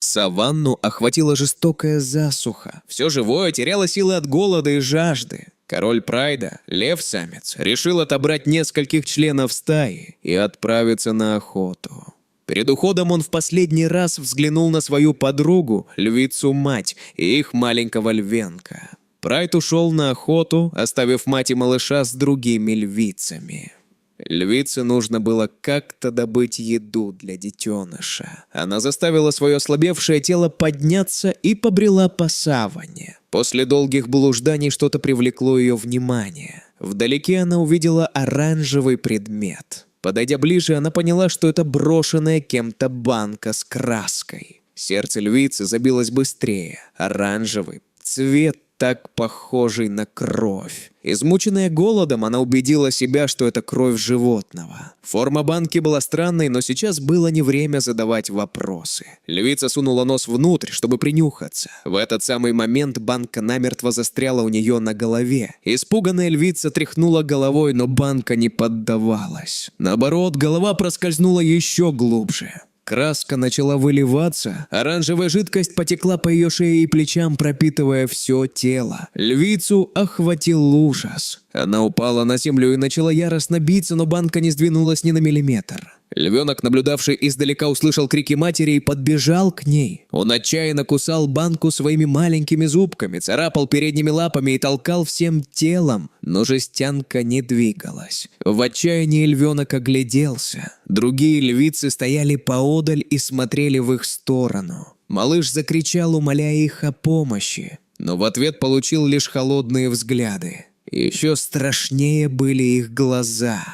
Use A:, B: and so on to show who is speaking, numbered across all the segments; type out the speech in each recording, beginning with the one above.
A: Саванну охватила жестокая засуха. Все живое теряло силы от голода и жажды. Король Прайда, лев-самец, решил отобрать нескольких членов стаи и отправиться на охоту. Перед уходом он в последний раз взглянул на свою подругу, львицу-мать, и их маленького львенка. Прайд ушел на охоту, оставив мать и малыша с другими львицами. Львице нужно было как-то добыть еду для детеныша. Она заставила свое ослабевшее тело подняться и побрела по саванне. После долгих блужданий что-то привлекло ее внимание. Вдалеке она увидела оранжевый предмет. Подойдя ближе, она поняла, что это брошенная кем-то банка с краской. Сердце львицы забилось быстрее. Оранжевый цвет, так похожий на кровь. Измученная голодом, она убедила себя, что это кровь животного. Форма банки была странной, но сейчас было не время задавать вопросы. Львица сунула нос внутрь, чтобы принюхаться. В этот самый момент банка намертво застряла у нее на голове. Испуганная львица тряхнула головой, но банка не поддавалась. Наоборот, голова проскользнула еще глубже. Краска начала выливаться, оранжевая жидкость потекла по ее шее и плечам, пропитывая все тело. Львицу охватил ужас. Она упала на землю и начала яростно биться, но банка не сдвинулась ни на миллиметр. Львенок, наблюдавший издалека, услышал крики матери и подбежал к ней. Он отчаянно кусал банку своими маленькими зубками, царапал передними лапами и толкал всем телом, но жестянка не двигалась. В отчаянии львенок огляделся. Другие львицы стояли поодаль и смотрели в их сторону. Малыш закричал, умоляя их о помощи, но в ответ получил лишь холодные взгляды. Еще страшнее были их глаза.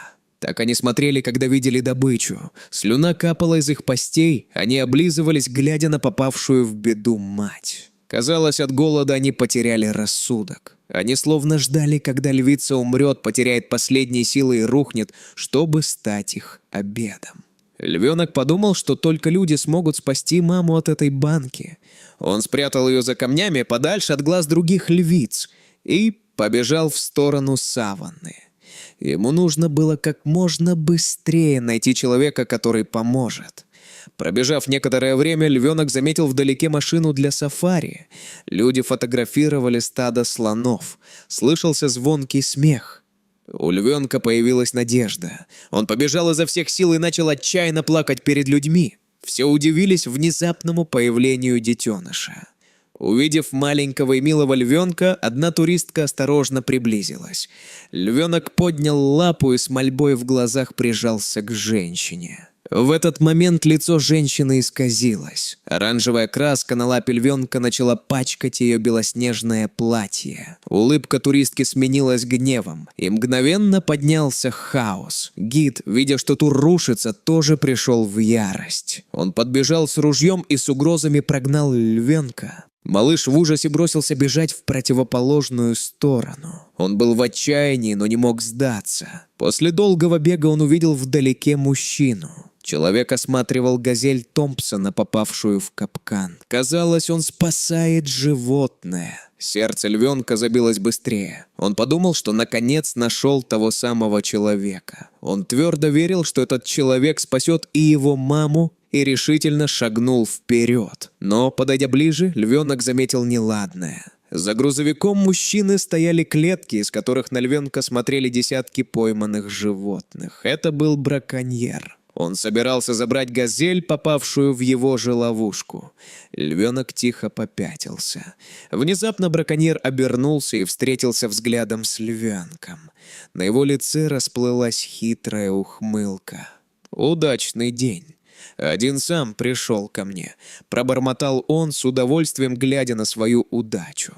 A: Так они смотрели, когда видели добычу. Слюна капала из их пастей, они облизывались, глядя на попавшую в беду мать. Казалось, от голода они потеряли рассудок. Они словно ждали, когда львица умрет, потеряет последние силы и рухнет, чтобы стать их обедом. Львенок подумал, что только люди смогут спасти маму от этой банки. Он спрятал ее за камнями подальше от глаз других львиц и побежал в сторону саванны. Ему нужно было как можно быстрее найти человека, который поможет. Пробежав некоторое время, львенок заметил вдалеке машину для сафари. Люди фотографировали стадо слонов. Слышался звонкий смех. У львенка появилась надежда. Он побежал изо всех сил и начал отчаянно плакать перед людьми. Все удивились внезапному появлению детеныша. Увидев маленького и милого львенка, одна туристка осторожно приблизилась. Львенок поднял лапу и с мольбой в глазах прижался к женщине. В этот момент лицо женщины исказилось. Оранжевая краска на лапе львенка начала пачкать ее белоснежное платье. Улыбка туристки сменилась гневом, и мгновенно поднялся хаос. Гид, видя, что тур рушится, тоже пришел в ярость. Он подбежал с ружьем и с угрозами прогнал львенка. Малыш в ужасе бросился бежать в противоположную сторону. Он был в отчаянии, но не мог сдаться. После долгого бега он увидел вдалеке мужчину. Человек осматривал газель Томпсона, попавшую в капкан. Казалось, он спасает животное. Сердце львенка забилось быстрее. Он подумал, что наконец нашел того самого человека. Он твердо верил, что этот человек спасет и его маму, и решительно шагнул вперед. Но, подойдя ближе, львенок заметил неладное. За грузовиком мужчины стояли клетки, из которых на львенка смотрели десятки пойманных животных. Это был браконьер. Он собирался забрать газель, попавшую в его же ловушку. Львенок тихо попятился. Внезапно браконьер обернулся и встретился взглядом с львенком. На его лице расплылась хитрая ухмылка. «Удачный день. Один сам пришел ко мне», — пробормотал он, с удовольствием глядя на свою удачу.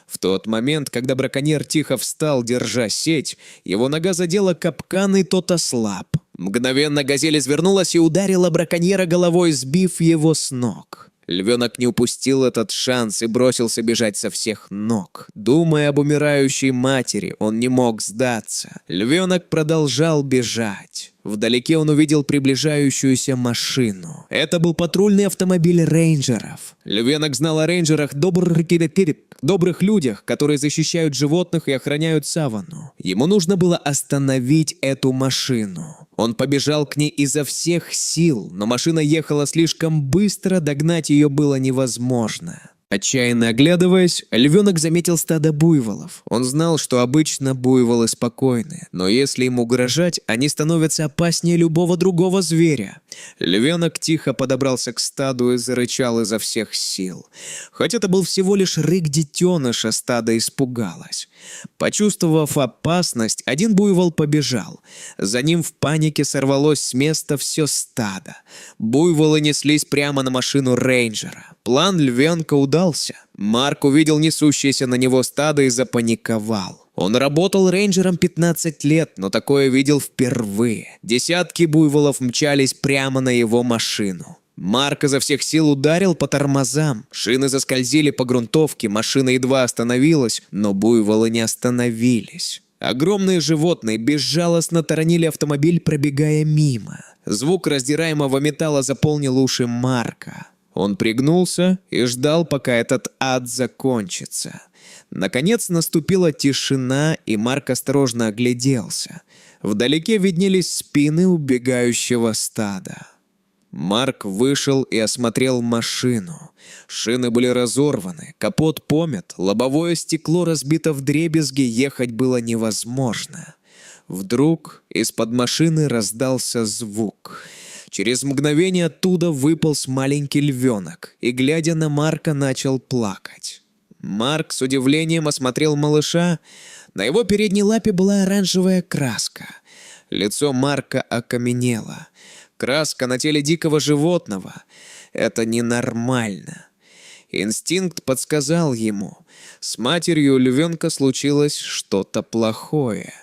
A: В тот момент, когда браконьер тихо встал, держа сеть, его нога задела капкан, и тот ослаб. Мгновенно газель извернулась и ударила браконьера головой, сбив его с ног. Львенок не упустил этот шанс и бросился бежать со всех ног. Думая об умирающей матери, он не мог сдаться. Львенок продолжал бежать. Вдалеке он увидел приближающуюся машину. Это был патрульный автомобиль рейнджеров. Львенок знал о рейнджерах, добрых людях, которые защищают животных и охраняют саванну. Ему нужно было остановить эту машину. Он побежал к ней изо всех сил, но машина ехала слишком быстро, догнать ее было невозможно. Отчаянно оглядываясь, львенок заметил стадо буйволов. Он знал, что обычно буйволы спокойны, но если им угрожать, они становятся опаснее любого другого зверя. Львенок тихо подобрался к стаду и зарычал изо всех сил. Хоть это был всего лишь рык детеныша, стадо испугалось. Почувствовав опасность, один буйвол побежал. За ним в панике сорвалось с места все стадо. Буйволы неслись прямо на машину рейнджера. План львенка удался. Марк увидел несущееся на него стадо и запаниковал. Он работал рейнджером 15 лет, но такое видел впервые. Десятки буйволов мчались прямо на его машину. Марк изо всех сил ударил по тормозам. Шины заскользили по грунтовке, машина едва остановилась, но буйволы не остановились. Огромные животные безжалостно таранили автомобиль, пробегая мимо. Звук раздираемого металла заполнил уши Марка. Он пригнулся и ждал, пока этот ад закончится. Наконец наступила тишина, и Марк осторожно огляделся. Вдалеке виднелись спины убегающего стада. Марк вышел и осмотрел машину. Шины были разорваны, капот помят, лобовое стекло разбито вдребезги, ехать было невозможно. Вдруг из-под машины раздался звук. Через мгновение оттуда выполз маленький львенок и, глядя на Марка, начал плакать. Марк с удивлением осмотрел малыша. На его передней лапе была оранжевая краска. Лицо Марка окаменело. Краска на теле дикого животного – это ненормально. Инстинкт подсказал ему. С матерью львенка случилось что-то плохое.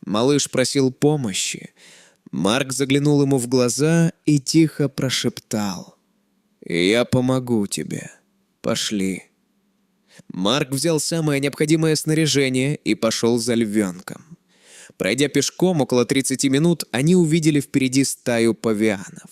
A: Малыш просил помощи. Марк заглянул ему в глаза и тихо прошептал: «Я помогу тебе. Пошли». Марк взял самое необходимое снаряжение и пошел за львенком. Пройдя пешком около 30 минут, они увидели впереди стаю павианов.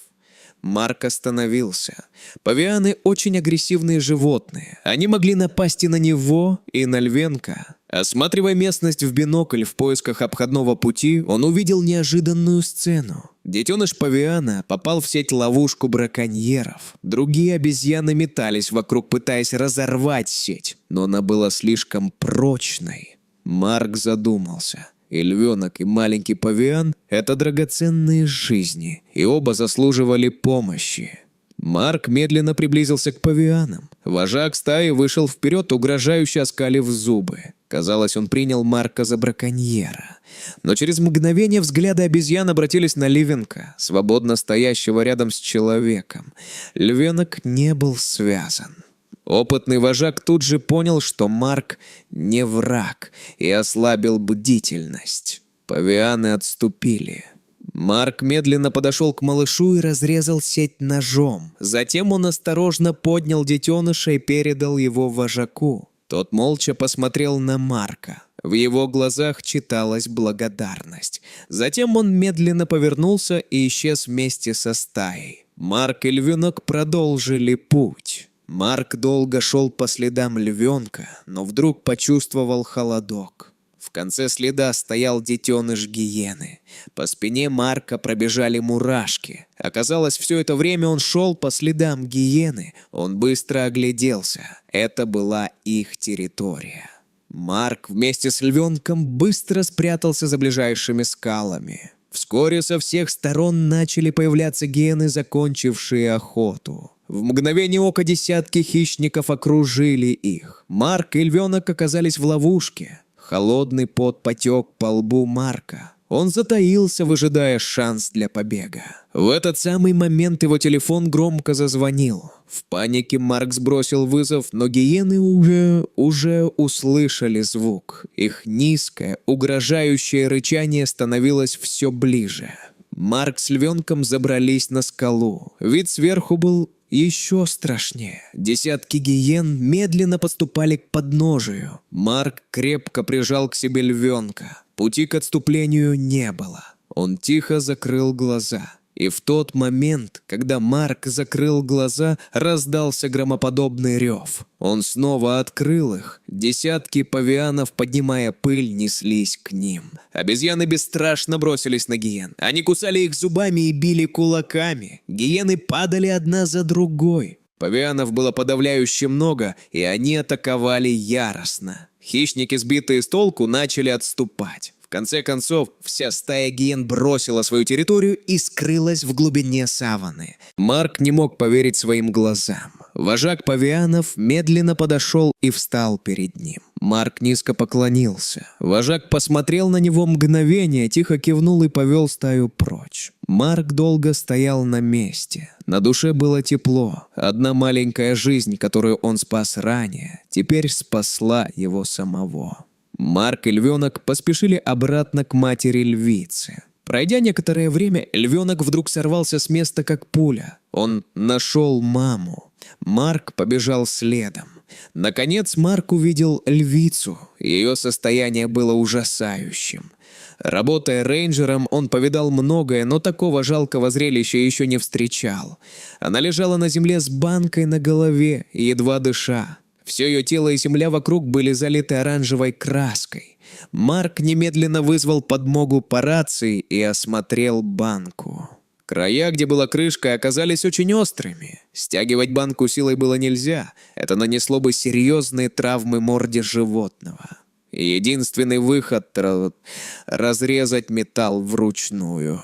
A: Марк остановился. Павианы – очень агрессивные животные. Они могли напасть и на него, и на львенка. Осматривая местность в бинокль в поисках обходного пути, он увидел неожиданную сцену. Детеныш павиана попал в сеть-ловушку браконьеров. Другие обезьяны метались вокруг, пытаясь разорвать сеть, но она была слишком прочной. Марк задумался. И львенок, и маленький павиан – это драгоценные жизни, и оба заслуживали помощи. Марк медленно приблизился к павианам. Вожак стаи вышел вперед, угрожающе оскалив зубы. Казалось, он принял Марка за браконьера. Но через мгновение взгляды обезьян обратились на львенка, свободно стоящего рядом с человеком. Львенок не был связан. Опытный вожак тут же понял, что Марк не враг, и ослабил бдительность. Павианы отступили. Марк медленно подошел к малышу и разрезал сеть ножом. Затем он осторожно поднял детеныша и передал его вожаку. Тот молча посмотрел на Марка. В его глазах читалась благодарность. Затем он медленно повернулся и исчез вместе со стаей. Марк и львенок продолжили путь. Марк долго шел по следам львенка, но вдруг почувствовал холодок. В конце следа стоял детеныш гиены. По спине Марка пробежали мурашки. Оказалось, все это время он шел по следам гиены. Он быстро огляделся. Это была их территория. Марк вместе с львенком быстро спрятался за ближайшими скалами. Вскоре со всех сторон начали появляться гиены, закончившие охоту. В мгновение ока десятки хищников окружили их. Марк и львенок оказались в ловушке. Холодный пот потек по лбу Марка. Он затаился, выжидая шанс для побега. В этот самый момент его телефон громко зазвонил. В панике Марк сбросил вызов, но гиены уже услышали звук. Их низкое, угрожающее рычание становилось все ближе. Марк с львенком забрались на скалу. Вид сверху был еще страшнее. Десятки гиен медленно подступали к подножию. Марк крепко прижал к себе львенка. Пути к отступлению не было. Он тихо закрыл глаза И в тот момент, когда Марк закрыл глаза, раздался громоподобный рев. Он снова открыл их. Десятки павианов, поднимая пыль, неслись к ним. Обезьяны бесстрашно бросились на гиен. Они кусали их зубами и били кулаками. Гиены падали одна за другой. Павианов было подавляюще много, и они атаковали яростно. Хищники, сбитые с толку, начали отступать. В конце концов, вся стая гиен бросила свою территорию и скрылась в глубине саванны. Марк не мог поверить своим глазам. Вожак павианов медленно подошел и встал перед ним. Марк низко поклонился. Вожак посмотрел на него мгновение, тихо кивнул и повел стаю прочь. Марк долго стоял на месте. На душе было тепло. Одна маленькая жизнь, которую он спас ранее, теперь спасла его самого. Марк и львенок поспешили обратно к матери львицы. Пройдя некоторое время, львенок вдруг сорвался с места, как пуля. Он нашел маму. Марк побежал следом. Наконец Марк увидел львицу. Ее состояние было ужасающим. Работая рейнджером, он повидал многое, но такого жалкого зрелища еще не встречал. Она лежала на земле с банкой на голове, едва дыша. Все ее тело и земля вокруг были залиты оранжевой краской. Марк немедленно вызвал подмогу по рации и осмотрел банку. Края, где была крышка, оказались очень острыми. Стягивать банку силой было нельзя. Это нанесло бы серьезные травмы морде животного. Единственный выход – разрезать металл вручную.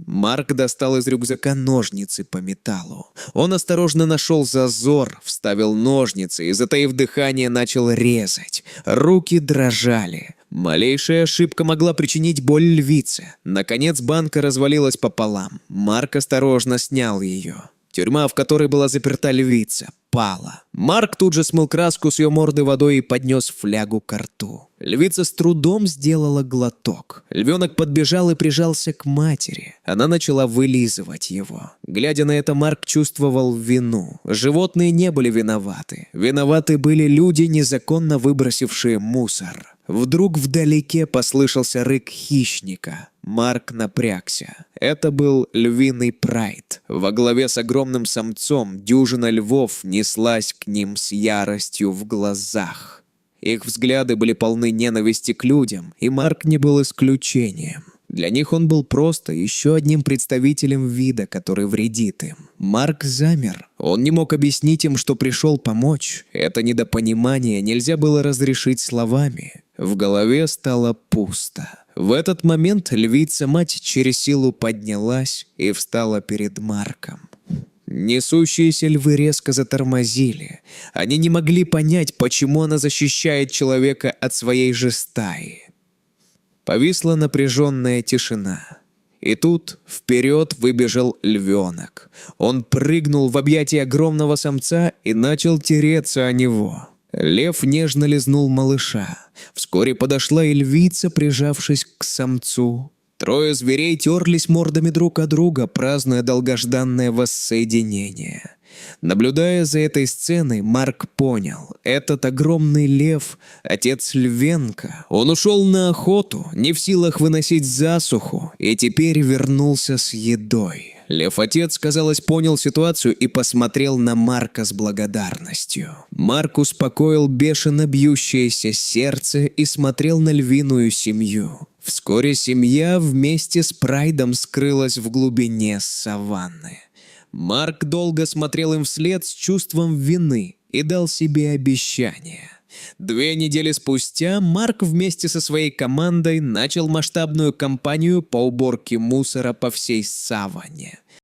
A: Марк достал из рюкзака ножницы по металлу. Он осторожно нашел зазор, вставил ножницы и, затаив дыхание, начал резать. Руки дрожали. Малейшая ошибка могла причинить боль львице. Наконец банка развалилась пополам. Марк осторожно снял ее. Тюрьма, в которой была заперта львица, пала. Марк тут же смыл краску с ее морды водой и поднес флягу ко рту. Львица с трудом сделала глоток. Львенок подбежал и прижался к матери. Она начала вылизывать его. Глядя на это, Марк чувствовал вину. Животные не были виноваты. Виноваты были люди, незаконно выбросившие мусор. Вдруг вдалеке послышался рык хищника. Марк напрягся. Это был львиный прайд. Во главе с огромным самцом дюжина львов неслась к ним с яростью в глазах. Их взгляды были полны ненависти к людям, и Марк не был исключением. Для них он был просто еще одним представителем вида, который вредит им. Марк замер. Он не мог объяснить им, что пришел помочь. Это недопонимание нельзя было разрешить словами. В голове стало пусто. В этот момент львица-мать через силу поднялась и встала перед Марком. Несущиеся львы резко затормозили. Они не могли понять, почему она защищает человека от своей же стаи. Повисла напряженная тишина. И тут вперед выбежал львенок. Он прыгнул в объятия огромного самца и начал тереться о него. Лев нежно лизнул малыша. Вскоре подошла и львица, прижавшись к самцу. Трое зверей терлись мордами друг от друга, празднуя долгожданное воссоединение. Наблюдая за этой сценой, Марк понял, этот огромный лев – отец львенка. Он ушел на охоту, не в силах выносить засуху, и теперь вернулся с едой. Лев-отец, казалось, понял ситуацию и посмотрел на Марка с благодарностью. Марк успокоил бешено бьющееся сердце и смотрел на львиную семью. Вскоре семья вместе с прайдом скрылась в глубине саванны. Марк долго смотрел им вслед с чувством вины и дал себе обещание. 2 недели спустя Марк вместе со своей командой начал масштабную кампанию по уборке мусора по всей саванне.